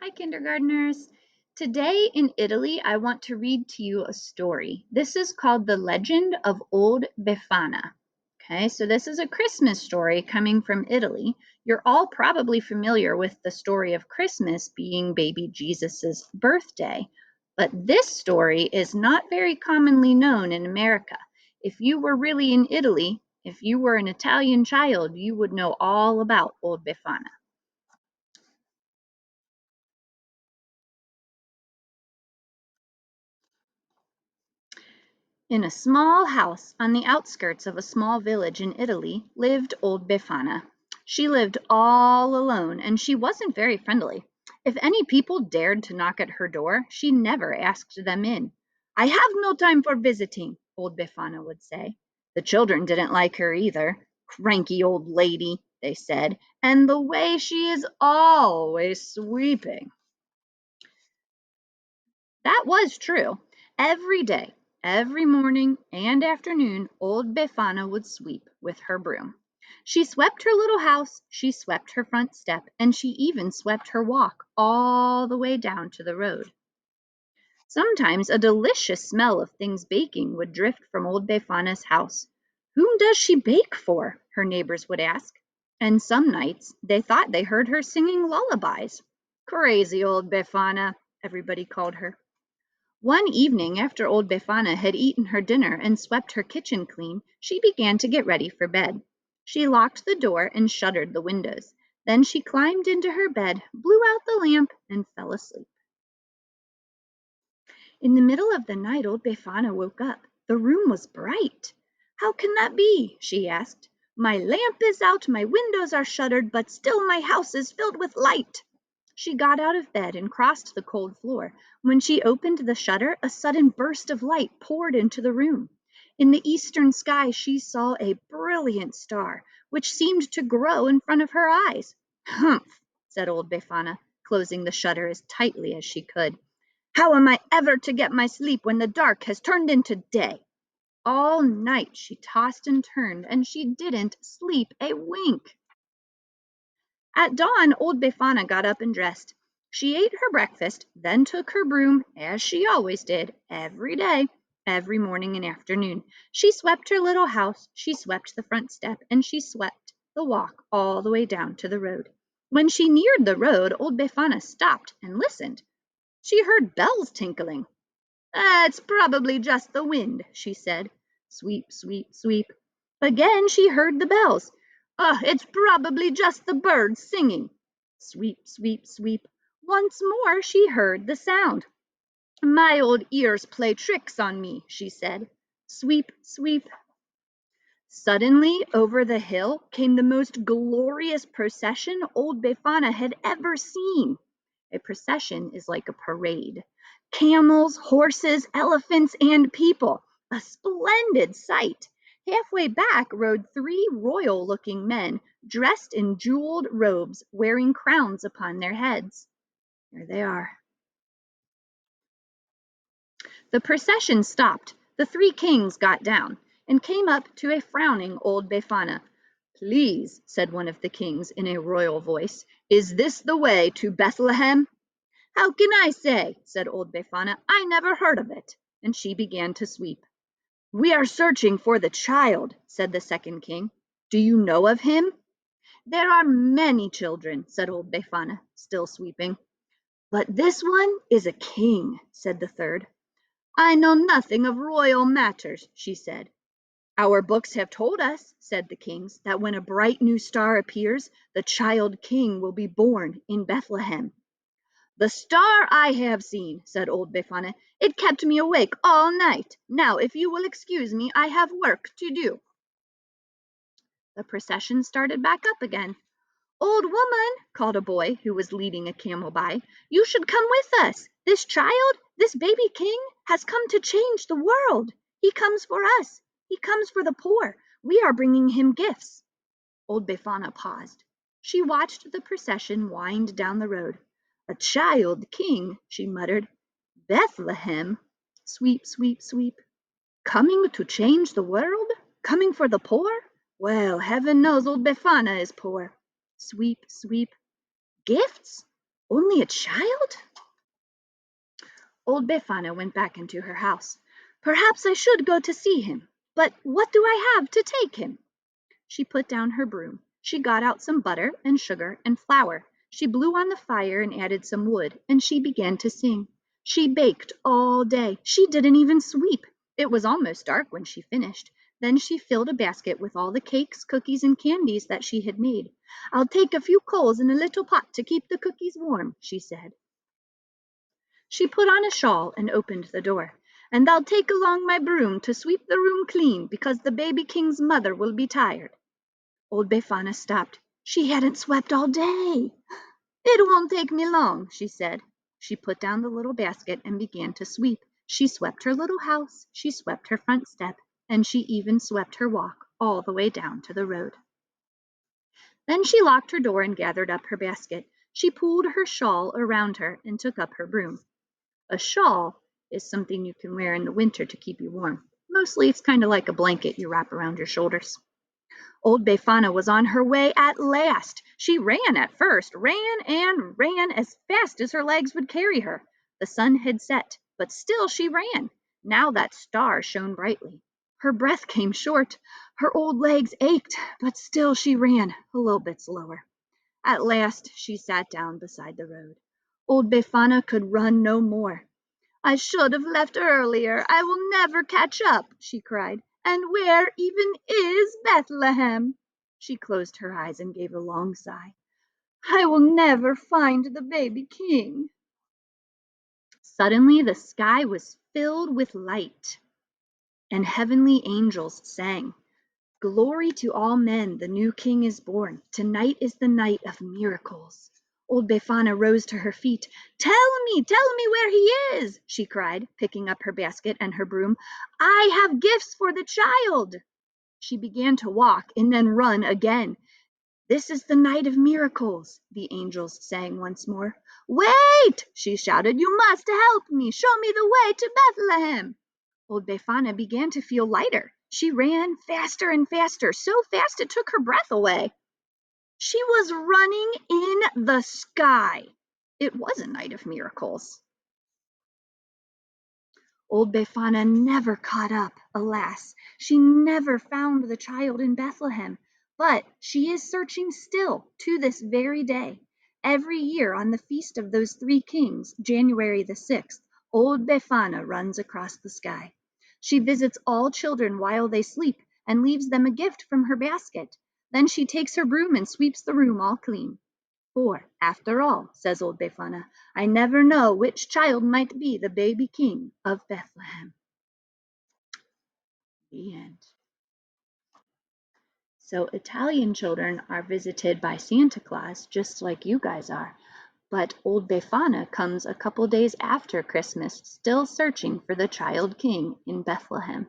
Hi, kindergartners. Today in Italy, I want to read to you a story. This is called The Legend of Old Befana. Okay, so this is a Christmas story coming from Italy. You're all probably familiar with the story of Christmas being baby Jesus's birthday, but this story is not very commonly known in America. If you were really in Italy, if you were an Italian child, you would know all about Old Befana. In a small house on the outskirts of a small village in Italy lived old Befana. She lived all alone and she wasn't very friendly. If any people dared to knock at her door, she never asked them in. "I have no time for visiting," old Befana would say. The children didn't like her either. "Cranky old lady," they said, "and the way she is always sweeping." That was true. Every day, every morning and afternoon, old Befana would sweep with her broom. She swept her little house, she swept her front step, and she even swept her walk all the way down to the road. Sometimes a delicious smell of things baking would drift from old Befana's house. "Whom does she bake for?" her neighbors would ask. And some nights they thought they heard her singing lullabies. "Crazy old Befana," everybody called her. One evening, after old Befana had eaten her dinner and swept her kitchen clean, she began to get ready for bed. She locked the door and shuttered the windows. Then she climbed into her bed, blew out the lamp, and fell asleep. In the middle of the night, old Befana woke up. The room was bright. "How can that be?" she asked. "My lamp is out, my windows are shuttered, but still my house is filled with light." She got out of bed and crossed the cold floor. When she opened the shutter, a sudden burst of light poured into the room. In the eastern sky, she saw a brilliant star, which seemed to grow in front of her eyes. "Humph!" said old Befana, closing the shutter as tightly as she could. "How am I ever to get my sleep when the dark has turned into day?" All night she tossed and turned, and she didn't sleep a wink. At dawn, old Befana got up and dressed. She ate her breakfast, then took her broom, as she always did, every day, every morning and afternoon. She swept her little house, she swept the front step, and she swept the walk all the way down to the road. When she neared the road, old Befana stopped and listened. She heard bells tinkling. "It's probably just the wind," she said. Sweep, sweep, sweep. Again she heard the bells. "It's probably just the birds singing." Sweep, sweep, sweep. Once more she heard the sound. "My old ears play tricks on me," she said. Sweep, sweep. Suddenly, over the hill came the most glorious procession old Befana had ever seen. A procession is like a parade. Camels, horses, elephants, and people. A splendid sight. Halfway back rode three royal-looking men, dressed in jeweled robes, wearing crowns upon their heads. Here they are. The procession stopped. The three kings got down and came up to a frowning old Befana. "Please," said one of the kings in a royal voice, "is this the way to Bethlehem?" "How can I say?" said old Befana. "I never heard of it." And she began to sweep. "We are searching for the child," said the second king. "Do you know of him?" "There are many children," said old Befana, still sweeping. "But this one is a king," said the third. "I know nothing of royal matters," she said. "Our books have told us," said the kings, "that when a bright new star appears, the child king will be born in Bethlehem." "The star I have seen," said old Befana. "It kept me awake all night. Now, if you will excuse me, I have work to do." The procession started back up again. "Old woman," called a boy who was leading a camel by, "you should come with us. This child, this baby king, has come to change the world. He comes for us. He comes for the poor. We are bringing him gifts." Old Befana paused. She watched the procession wind down the road. "A child king," she muttered. "Bethlehem. Sweep, sweep, sweep. Coming to change the world? Coming for the poor? Well, heaven knows old Befana is poor." Sweep, sweep. "Gifts? Only a child? Old Befana went back into her house. Perhaps I should go to see him, but what do I have to take him? She put down her broom. She got out some butter and sugar and flour. She blew on the fire and added some wood, and she began to sing. She baked all day. She didn't even sweep. It was almost dark when she finished. Then she filled a basket with all the cakes, cookies, and candies that she had made. I'll take a few coals in a little pot to keep the cookies warm, she said. She put on a shawl and opened the door. And I'll take along my broom to sweep the room clean because the baby king's mother will be tired. Old Befana stopped. She hadn't swept all day. It won't take me long, she said. She put down the little basket and began to sweep. She swept her little house, she swept her front step, and she even swept her walk all the way down to the road. Then she locked her door and gathered up her basket. She pulled her shawl around her and took up her broom. A shawl is something you can wear in the winter to keep you warm. Mostly it's kind of like a blanket you wrap around your shoulders. Old Befana was on her way at last. She ran at first, ran and ran as fast as her legs would carry her. The sun had set, but still she ran. Now that star shone brightly. Her breath came short. Her old legs ached, but still she ran a little bit slower. At last she sat down beside the road. Old Befana could run no more. I should have left earlier. I will never catch up, she cried. And where even is Bethlehem? She closed her eyes and gave a long sigh. I will never find the baby king. Suddenly the sky was filled with light, and heavenly angels sang. Glory to all men, the new king is born. Tonight is the night of miracles. Old Befana rose to her feet. Tell me where he is, she cried, picking up her basket and her broom. I have gifts for the child. She began to walk and then run again. This is the night of miracles, the angels sang once more. Wait, she shouted. You must help me. Show me the way to Bethlehem. Old Befana began to feel lighter. She ran faster and faster, so fast it took her breath away. She was running in the sky. It was a night of miracles. Old Befana never caught up, alas. She never found the child in Bethlehem, but she is searching still to this very day. Every year on the feast of those three kings, January the 6th, old Befana runs across the sky. She visits all children while they sleep and leaves them a gift from her basket. Then she takes her broom and sweeps the room all clean. For, after all, says old Befana, I never know which child might be the baby king of Bethlehem. The end. So Italian children are visited by Santa Claus just like you guys are. But old Befana comes a couple days after Christmas, still searching for the child king in Bethlehem.